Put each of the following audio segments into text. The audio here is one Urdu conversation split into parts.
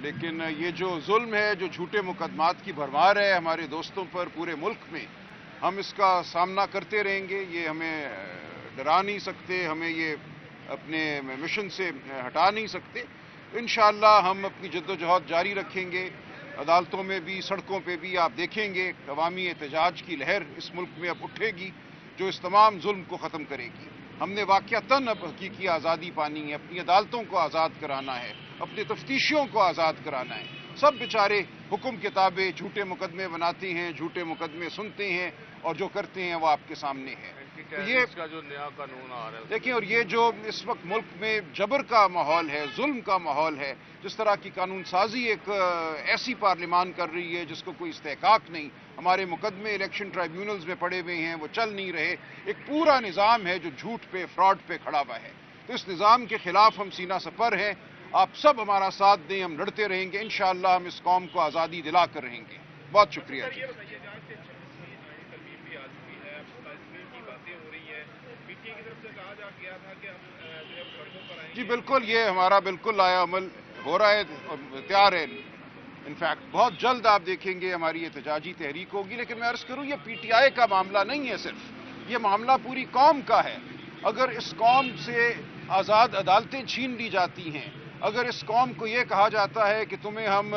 لیکن یہ جو ظلم ہے، جو جھوٹے مقدمات کی بھرمار ہے ہمارے دوستوں پر پورے ملک میں، ہم اس کا سامنا کرتے رہیں گے. یہ ہمیں ڈرا نہیں سکتے، ہمیں یہ اپنے مشن سے ہٹا نہیں سکتے. انشاءاللہ ہم اپنی جدوجہد جاری رکھیں گے. عدالتوں میں بھی، سڑکوں پہ بھی آپ دیکھیں گے عوامی احتجاج کی لہر اس ملک میں اب اٹھے گی جو اس تمام ظلم کو ختم کرے گی. ہم نے واقعتاً اب حقیقی آزادی پانی ہے، اپنی عدالتوں کو آزاد کرانا ہے، اپنے تفتیشیوں کو آزاد کرانا ہے. سب بیچارے حکم کتابیں جھوٹے مقدمے بناتے ہیں، جھوٹے مقدمے سنتے ہیں، اور جو کرتے ہیں وہ آپ کے سامنے ہے. یہ اس کا جو نیا قانون آ رہا ہے دیکھیں، اور یہ جو اس وقت ملک میں جبر کا ماحول ہے، ظلم کا ماحول ہے، جس طرح کی قانون سازی ایک ایسی پارلیمان کر رہی ہے جس کو کوئی استحقاق نہیں. ہمارے مقدمے الیکشن ٹرائیبیونلز میں پڑے ہوئے ہیں، وہ چل نہیں رہے. ایک پورا نظام ہے جو جھوٹ پہ، فراڈ پہ کھڑا ہوا ہے. تو اس نظام کے خلاف ہم سینہ سپر ہیں. آپ سب ہمارا ساتھ دیں، ہم لڑتے رہیں گے. انشاءاللہ ہم اس قوم کو آزادی دلا کر رہیں گے. بہت شکریہ. جی بالکل، یہ ہمارا بالکل آیا عمل ہو رہا ہے اور تیار ہے. انفیکٹ بہت جلد آپ دیکھیں گے ہماری احتجاجی تحریک ہوگی. لیکن میں عرض کروں، یہ پی ٹی آئی کا معاملہ نہیں ہے صرف، یہ معاملہ پوری قوم کا ہے. اگر اس قوم سے آزاد عدالتیں چھین لی جاتی ہیں، اگر اس قوم کو یہ کہا جاتا ہے کہ تمہیں ہم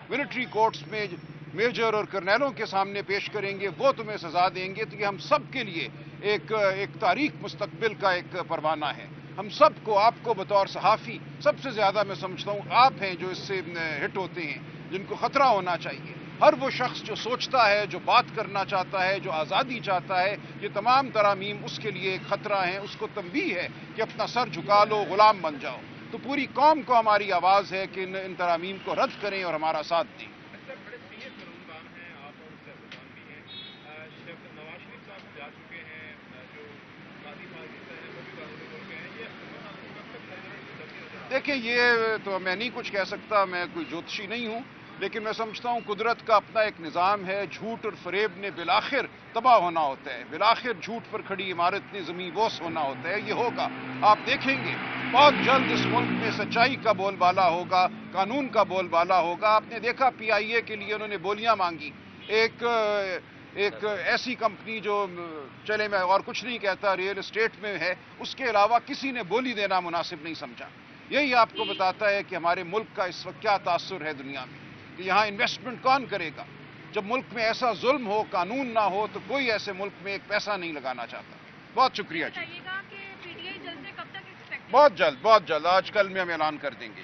ملٹری کورٹس میں میجر اور کرنیلوں کے سامنے پیش کریں گے، وہ تمہیں سزا دیں گے، تو یہ ہم سب کے لیے ایک تاریک مستقبل کا ایک پروانہ ہے. ہم سب کو، آپ کو بطور صحافی سب سے زیادہ میں سمجھتا ہوں آپ ہیں جو اس سے ہٹ ہوتے ہیں، جن کو خطرہ ہونا چاہیے. ہر وہ شخص جو سوچتا ہے، جو بات کرنا چاہتا ہے، جو آزادی چاہتا ہے، یہ تمام ترامیم اس کے لیے ایک خطرہ ہیں. اس کو تنبیہ ہے کہ اپنا سر جھکا لو، غلام بن جاؤ. تو پوری قوم کو ہماری آواز ہے کہ ان ترامیم کو رد کریں اور ہمارا ساتھ دیں. دیکھیں، یہ تو میں نہیں کچھ کہہ سکتا، میں کوئی جوتشی نہیں ہوں. لیکن میں سمجھتا ہوں قدرت کا اپنا ایک نظام ہے. جھوٹ اور فریب نے بالآخر تباہ ہونا ہوتا ہے. بالآخر جھوٹ پر کھڑی عمارت نے زمین بوس ہونا ہوتا ہے. یہ ہوگا، آپ دیکھیں گے بہت جلد اس ملک میں سچائی کا بول بالا ہوگا، قانون کا بول بالا ہوگا. آپ نے دیکھا پی آئی اے کے لیے انہوں نے بولیاں مانگی. ایک ایسی کمپنی جو، چلے میں اور کچھ نہیں کہتا، ریئل اسٹیٹ میں ہے، اس کے علاوہ کسی نے بولی دینا مناسب نہیں سمجھا. یہی آپ کو بتاتا ہے کہ ہمارے ملک کا اس وقت کیا تاثر ہے دنیا میں، کہ یہاں انویسٹمنٹ کون کرے گا. جب ملک میں ایسا ظلم ہو، قانون نہ ہو، تو کوئی ایسے ملک میں ایک پیسہ نہیں لگانا چاہتا. بہت شکریہ جی. بہت جلد آج کل میں ہم اعلان کر دیں گے.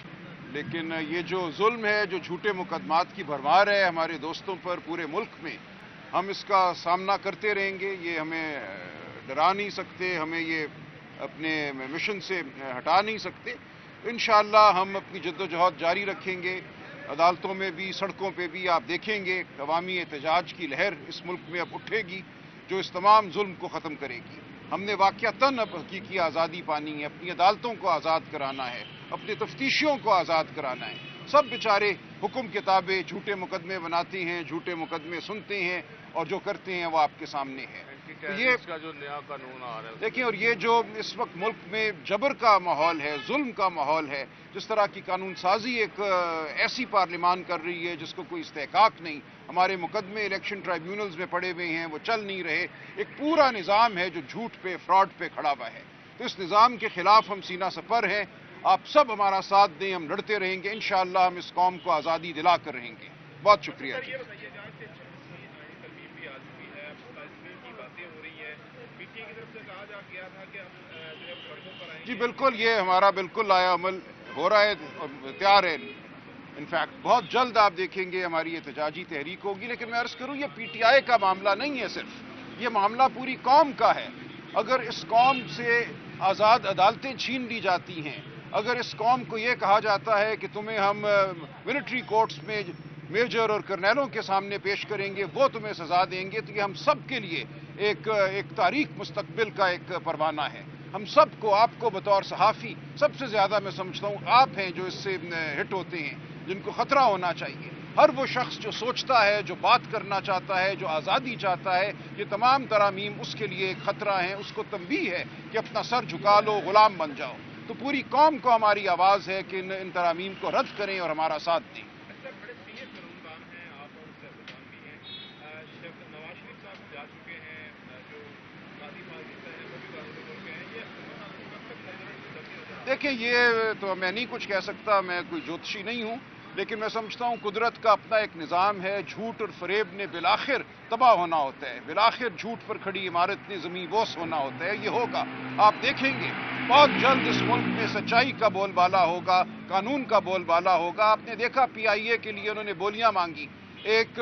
لیکن یہ جو ظلم ہے، جو جھوٹے مقدمات کی بھرمار ہے ہمارے دوستوں پر پورے ملک میں، ہم اس کا سامنا کرتے رہیں گے. یہ ہمیں ڈرا نہیں سکتے، ہمیں یہ اپنے مشن سے ہٹا نہیں سکتے. انشاءاللہ ہم اپنی جدوجہد جاری رکھیں گے. عدالتوں میں بھی، سڑکوں پہ بھی آپ دیکھیں گے عوامی احتجاج کی لہر اس ملک میں اب اٹھے گی جو اس تمام ظلم کو ختم کرے گی. ہم نے واقعتاً اب حقیقی آزادی پانی ہے، اپنی عدالتوں کو آزاد کرانا ہے، اپنے تفتیشیوں کو آزاد کرانا ہے. سب بیچارے حکم کتابیں جھوٹے مقدمے بناتے ہیں، جھوٹے مقدمے سنتے ہیں، اور جو کرتے ہیں وہ آپ کے سامنے ہے. یہ اس کا جو نیا قانون آ رہا ہے دیکھیں، اور یہ جو اس وقت ملک میں جبر کا ماحول ہے، ظلم کا ماحول ہے، جس طرح کی قانون سازی ایک ایسی پارلیمان کر رہی ہے جس کو کوئی استحقاق نہیں. ہمارے مقدمے الیکشن ٹرائیبیونلز میں پڑے ہوئے ہیں، وہ چل نہیں رہے. ایک پورا نظام ہے جو جھوٹ پہ، فراڈ پہ کھڑا ہوا ہے. تو اس نظام کے خلاف ہم سینہ سپر ہیں. آپ سب ہمارا ساتھ دیں، ہم لڑتے رہیں گے. انشاءاللہ ہم اس قوم کو آزادی دلا کر رہیں گے. بہت شکریہ جی. جی بالکل، یہ ہمارا بالکل آیا عمل ہو رہا ہے اور تیار ہے. انفیکٹ بہت جلد آپ دیکھیں گے ہماری احتجاجی تحریک ہوگی. لیکن میں عرض کروں، یہ پی ٹی آئی کا معاملہ نہیں ہے صرف، یہ معاملہ پوری قوم کا ہے. اگر اس قوم سے آزاد عدالتیں چھین لی جاتی ہیں، اگر اس قوم کو یہ کہا جاتا ہے کہ تمہیں ہم ملٹری کورٹس میں میجر اور کرنیلوں کے سامنے پیش کریں گے، وہ تمہیں سزا دیں گے، تو یہ ہم سب کے لیے ایک تاریک مستقبل کا ایک پروانہ ہے. ہم سب کو، آپ کو بطور صحافی سب سے زیادہ میں سمجھتا ہوں آپ ہیں جو اس سے ہٹ ہوتے ہیں، جن کو خطرہ ہونا چاہیے. ہر وہ شخص جو سوچتا ہے، جو بات کرنا چاہتا ہے، جو آزادی چاہتا ہے، یہ تمام ترامیم اس کے لیے ایک خطرہ ہیں. اس کو تنبیہ ہے کہ اپنا سر جھکا لو، غلام بن جاؤ. تو پوری قوم کو ہماری آواز ہے کہ ان ترامیم کو رد کریں اور ہمارا ساتھ دیں۔ سر بڑے سینئر قانوندان ہیں آپ اور سیاستدان بھی ہیں، جب نواز شریف صاحب جا چکے ہیں، جو قاضی ماجد ہیں وہ بھی قانون ہو گئے ہیں، یہ کب تک نظر دیکھیں یہ تو میں نہیں کچھ کہہ سکتا، میں کوئی جوتشی نہیں ہوں، لیکن میں سمجھتا ہوں قدرت کا اپنا ایک نظام ہے، جھوٹ اور فریب نے بالآخر تباہ ہونا ہوتا ہے، بالآخر جھوٹ پر کھڑی عمارت نے زمین بوس ہونا ہوتا ہے، یہ ہوگا، آپ دیکھیں گے بہت جلد اس ملک میں سچائی کا بول بالا ہوگا، قانون کا بول بالا ہوگا۔ آپ نے دیکھا پی آئی اے کے لیے انہوں نے بولیاں مانگی، ایک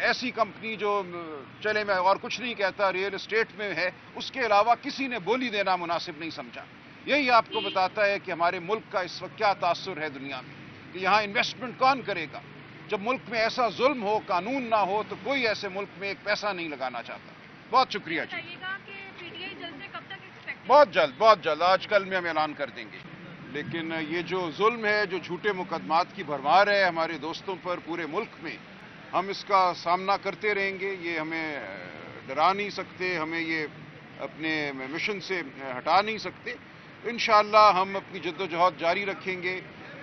ایسی کمپنی جو چلے میں اور کچھ نہیں کہتا ریئل اسٹیٹ میں ہے، اس کے علاوہ کسی نے بولی دینا مناسب نہیں سمجھا۔ یہی آپ کو بتاتا ہے کہ ہمارے ملک کا اس وقت کیا تاثر ہے دنیا میں، کہ یہاں انویسٹمنٹ کون کرے گا؟ جب ملک میں ایسا ظلم ہو، قانون نہ ہو، تو کوئی ایسے ملک میں ایک پیسہ نہیں لگانا چاہتا۔ بہت شکریہ جی۔ بہت جلد آج کل میں ہم اعلان کر دیں گے۔ لیکن یہ جو ظلم ہے، جو جھوٹے مقدمات کی بھرمار ہے ہمارے دوستوں پر پورے ملک میں، ہم اس کا سامنا کرتے رہیں گے، یہ ہمیں ڈرا نہیں سکتے، ہمیں یہ اپنے مشن سے ہٹا نہیں سکتے۔ انشاءاللہ ہم اپنی جدوجہد جاری رکھیں گے،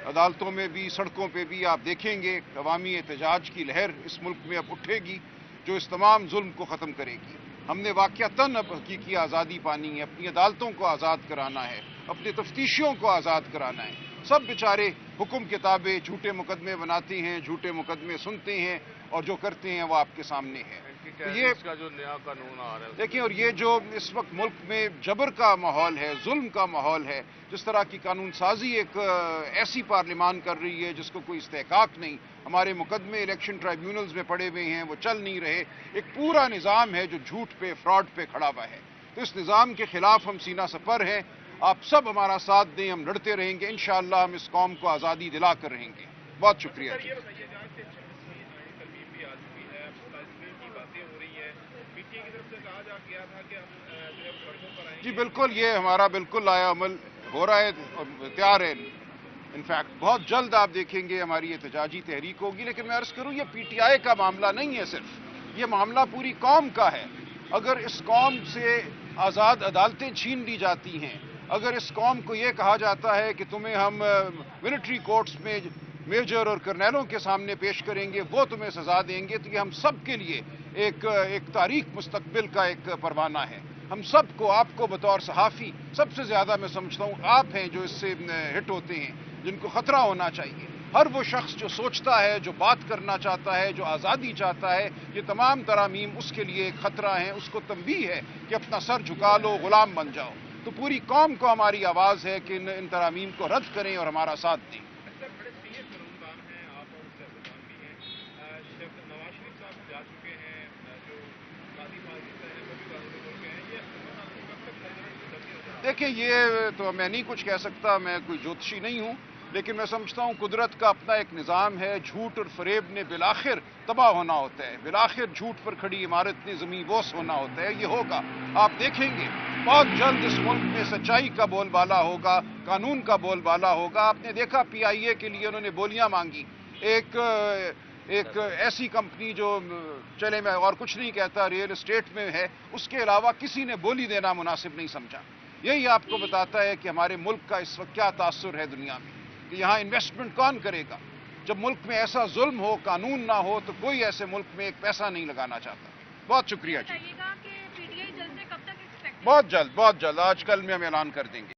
عدالتوں میں بھی، سڑکوں پہ بھی آپ دیکھیں گے عوامی احتجاج کی لہر اس ملک میں اب اٹھے گی جو اس تمام ظلم کو ختم کرے گی۔ ہم نے واقعتاً اب حقیقی آزادی پانی ہے، اپنی عدالتوں کو آزاد کرانا ہے، اپنے تفتیشیوں کو آزاد کرانا ہے۔ سب بیچارے حکم کتابیں جھوٹے مقدمے بناتے ہیں، جھوٹے مقدمے سنتے ہیں، اور جو کرتے ہیں وہ آپ کے سامنے ہے۔ یہ اس کا جو نیا قانون آ رہا ہے دیکھیں، اور یہ جو اس وقت ملک میں جبر کا ماحول ہے، ظلم کا ماحول ہے، جس طرح کی قانون سازی ایک ایسی پارلیمان کر رہی ہے جس کو کوئی استحقاق نہیں، ہمارے مقدمے الیکشن ٹرائیبیونلز میں پڑے ہوئے ہیں، وہ چل نہیں رہے، ایک پورا نظام ہے جو جھوٹ پہ، فراڈ پہ کھڑا ہوا ہے۔ تو اس نظام کے خلاف ہم سینہ سپر ہیں، آپ سب ہمارا ساتھ دیں، ہم لڑتے رہیں گے، انشاءاللہ ہم اس قوم کو آزادی دلا کر رہیں گے۔ بہت شکریہ جی۔ یہ بتائیے گا کہ 26ویں آئین ترمیم بھی آ چکی ہے، مستقبل کی باتیں ہو رہی ہیں، پی ٹی آئی کی طرف سے کہا جا گیا تھا کہ ہم جو ہے سڑکوں پر آئیں گے۔ جی بالکل، یہ ہمارا بالکل آیا عمل ہو رہا ہے، تیار ہے۔ انفیکٹ بہت جلد آپ دیکھیں گے ہماری احتجاجی تحریک ہوگی، لیکن میں عرض کروں یہ پی ٹی آئی کا معاملہ نہیں ہے، صرف یہ معاملہ پوری قوم کا ہے۔ اگر اس قوم سے آزاد عدالتیں چھین لی جاتی ہیں، اگر اس قوم کو یہ کہا جاتا ہے کہ تمہیں ہم ملٹری کورٹس میں میجر اور کرنیلوں کے سامنے پیش کریں گے، وہ تمہیں سزا دیں گے، تو یہ ہم سب کے لیے ایک تاریک مستقبل کا ایک پروانہ ہے۔ ہم سب کو، آپ کو بطور صحافی سب سے زیادہ میں سمجھتا ہوں آپ ہیں جو اس سے ہٹ ہوتے ہیں، جن کو خطرہ ہونا چاہیے۔ ہر وہ شخص جو سوچتا ہے، جو بات کرنا چاہتا ہے، جو آزادی چاہتا ہے، یہ تمام ترامیم اس کے لیے ایک خطرہ ہیں، اس کو تنبیہ ہے کہ اپنا سر جھکا لو، غلام بن جاؤ۔ تو پوری قوم کو ہماری آواز ہے کہ ان ترامیم کو رد کریں اور ہمارا ساتھ دیں۔ سر بڑے سینئر قانوندان ہیں آپ اور سیاستدان بھی ہیں، جب نواز شریف صاحب جا چکے ہیں، جو قاضی ماجد ہیں وہ بھی قانون ہو گئے ہیں، یہ کب تک نظر دیکھیں یہ تو میں نہیں کچھ کہہ سکتا، میں کوئی جوتشی نہیں ہوں، لیکن میں سمجھتا ہوں قدرت کا اپنا ایک نظام ہے، جھوٹ اور فریب نے بالآخر تباہ ہونا ہوتا ہے، بالآخر جھوٹ پر کھڑی عمارت نے زمین بوس ہونا ہوتا ہے، یہ ہوگا، آپ دیکھیں گے بہت جلد اس ملک میں سچائی کا بول بالا ہوگا، قانون کا بول بالا ہوگا۔ آپ نے دیکھا پی آئی اے کے لیے انہوں نے بولیاں مانگی، ایک ایسی کمپنی جو چلے میں اور کچھ نہیں کہتا ریئل اسٹیٹ میں ہے، اس کے علاوہ کسی نے بولی دینا مناسب نہیں سمجھا۔ یہی آپ کو بتاتا ہے کہ ہمارے ملک کا اس وقت کیا تاثر ہے دنیا میں، کہ یہاں انویسٹمنٹ کون کرے گا؟ جب ملک میں ایسا ظلم ہو، قانون نہ ہو، تو کوئی ایسے ملک میں ایک پیسہ نہیں لگانا چاہتا۔ بہت شکریہ جی۔ بہت جلد آج کل میں ہم اعلان کر دیں گے۔